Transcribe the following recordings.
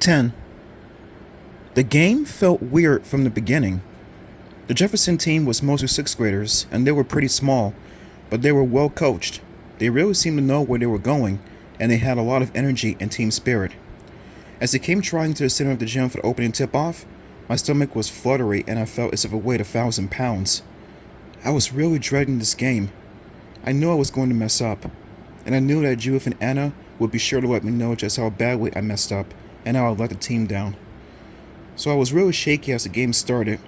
10. The game felt weird from the beginning. The Jefferson team was mostly sixth graders, and they were pretty small, but they were well coached. They really seemed to know where they were going, and they had a lot of energy and team spirit. As they came trotting to the center of the gym for the opening tip-off, my stomach was fluttery and I felt as if it weighed 1,000 pounds. I was really dreading this game. I knew I was going to mess up, and I knew that Judith and Anna would be sure to let me know just how badly I messed up and how I let the team down. So I was really shaky as the game started,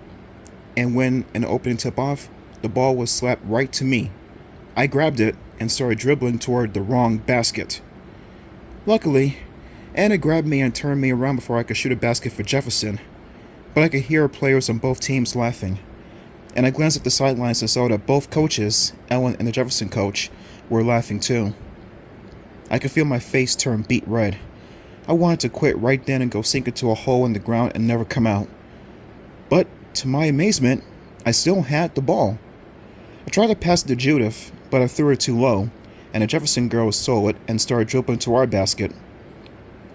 and when in the opening tip-off, the ball was slapped right to me. I grabbed it and started dribbling toward the wrong basket. Luckily, Anna grabbed me and turned me around before I could shoot a basket for Jefferson, but I could hear players on both teams laughing, and I glanced at the sidelines and saw that both coaches, Ellen and the Jefferson coach, were laughing too. I could feel my face turn beet red. I wanted to quit right then and go sink into a hole in the ground and never come out. But, to my amazement, I still had the ball. I tried to pass it to Judith, but I threw it too low, and the Jefferson girls saw it and started dribbling to our basket.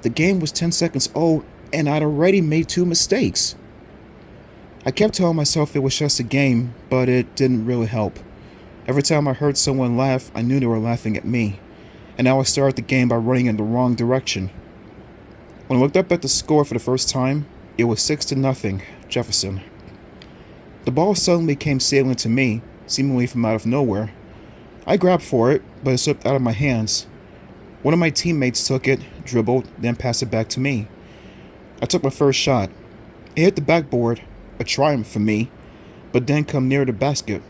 The game was 10 seconds old, and I'd already made 2 mistakes. I kept telling myself it was just a game, but it didn't really help. Every time I heard someone laugh, I knew they were laughing at me, and now I started the game by running in the wrong direction. When I looked up at the score for the first time, it was 6-0, Jefferson. The ball suddenly came sailing to me, seemingly from out of nowhere. I grabbed for it, but it slipped out of my hands. One of my teammates took it, dribbled, then passed it back to me. I took my first shot. It hit the backboard, a triumph for me, but didn't come near the basket.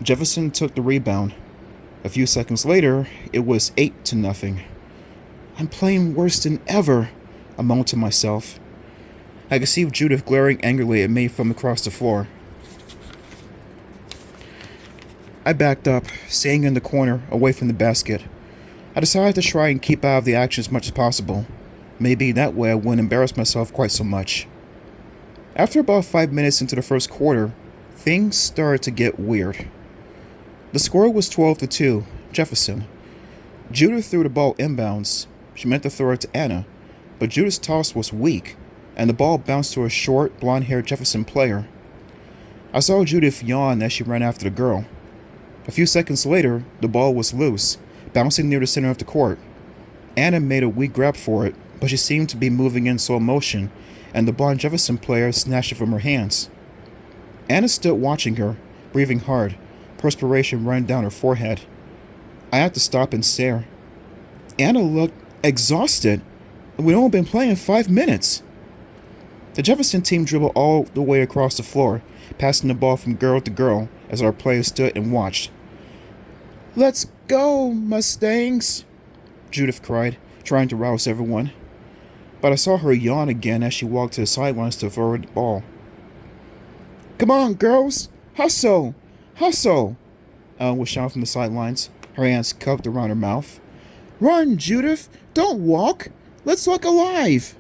Jefferson took the rebound. A few seconds later, it was 8-0. I'm playing worse than ever, I moaned to myself. I could see Judith glaring angrily at me from across the floor. I backed up, staying in the corner, away from the basket. I decided to try and keep out of the action as much as possible. Maybe that way I wouldn't embarrass myself quite so much. After about 5 minutes into the first quarter, things started to get weird. The score was 12-2, Jefferson. Judith threw the ball inbounds. She meant to throw it to Anna, but Judith's toss was weak, and the ball bounced to a short, blonde-haired Jefferson player. I saw Judith yawn as she ran after the girl. A few seconds later, the ball was loose, bouncing near the center of the court. Anna made a weak grab for it, but she seemed to be moving in slow motion, and the blonde Jefferson player snatched it from her hands. Anna stood watching her, breathing hard, perspiration running down her forehead. I had to stop and stare. Anna looked exhausted. We'd only been playing 5 minutes. The Jefferson team dribbled all the way across the floor, passing the ball from girl to girl as our players stood and watched. "Let's go, Mustangs!" Judith cried, trying to rouse everyone. But I saw her yawn again as she walked to the sidelines to throw the ball. "Come on, girls! Hustle! Hustle!" Ellen was shouting from the sidelines, her hands cupped around her mouth. "Run, Judith! Don't walk! Let's look alive!"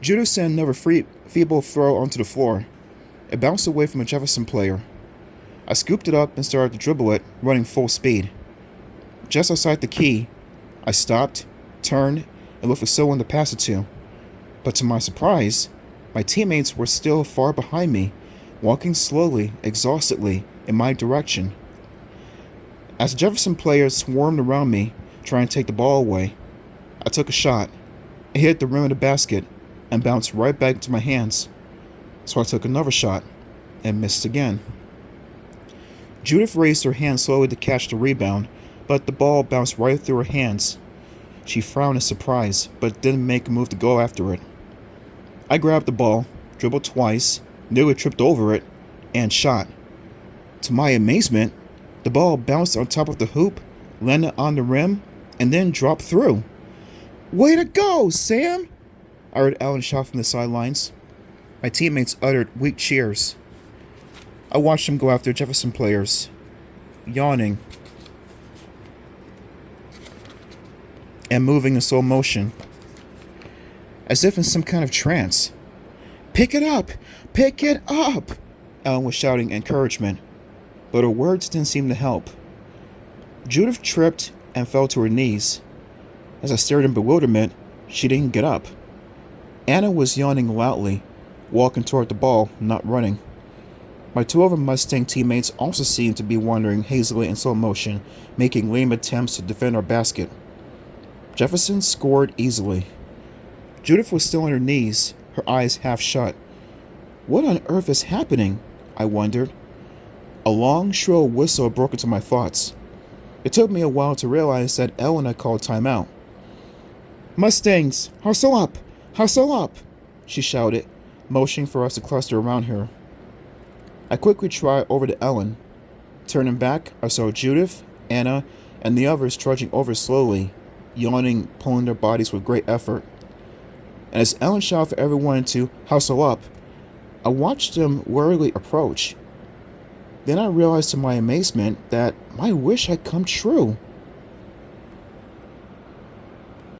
Judith sent another feeble throw onto the floor. It bounced away from a Jefferson player. I scooped it up and started to dribble it, running full speed. Just outside the key, I stopped, turned, and looked for someone to pass it to. But to my surprise, my teammates were still far behind me, walking slowly, exhaustedly, in my direction. As the Jefferson players swarmed around me, trying to take the ball away, I took a shot. It hit the rim of the basket and bounced right back into my hands. So I took another shot and missed again. Judith raised her hand slowly to catch the rebound, but the ball bounced right through her hands. She frowned in surprise, but didn't make a move to go after it. I grabbed the ball, dribbled twice, nearly tripped over it, and shot. To my amazement, the ball bounced on top of the hoop, landed on the rim, and then dropped through. "Way to go, Sam!" I heard Ellen shout from the sidelines. My teammates uttered weak cheers. I watched them go after Jefferson players, yawning and moving in slow motion, as if in some kind of trance. "Pick it up! Pick it up!" Ellen was shouting encouragement, but her words didn't seem to help. Judith tripped and fell to her knees. As I stared in bewilderment, she didn't get up. Anna was yawning loudly, walking toward the ball, not running. My two other Mustang teammates also seemed to be wandering hazily in slow motion, making lame attempts to defend our basket. Jefferson scored easily. Judith was still on her knees, her eyes half shut. What on earth is happening? I wondered. A long, shrill whistle broke into my thoughts. It took me a while to realize that Ellen had called timeout. Mustangs, hustle up! Hustle up! She shouted, motioning for us to cluster around her. I quickly tried over to Ellen. Turning back, I saw Judith, Anna, and the others trudging over slowly, yawning, pulling their bodies with great effort. And as Ellen shouted for everyone to hustle up, I watched them warily approach. Then I realized to my amazement that my wish had come true.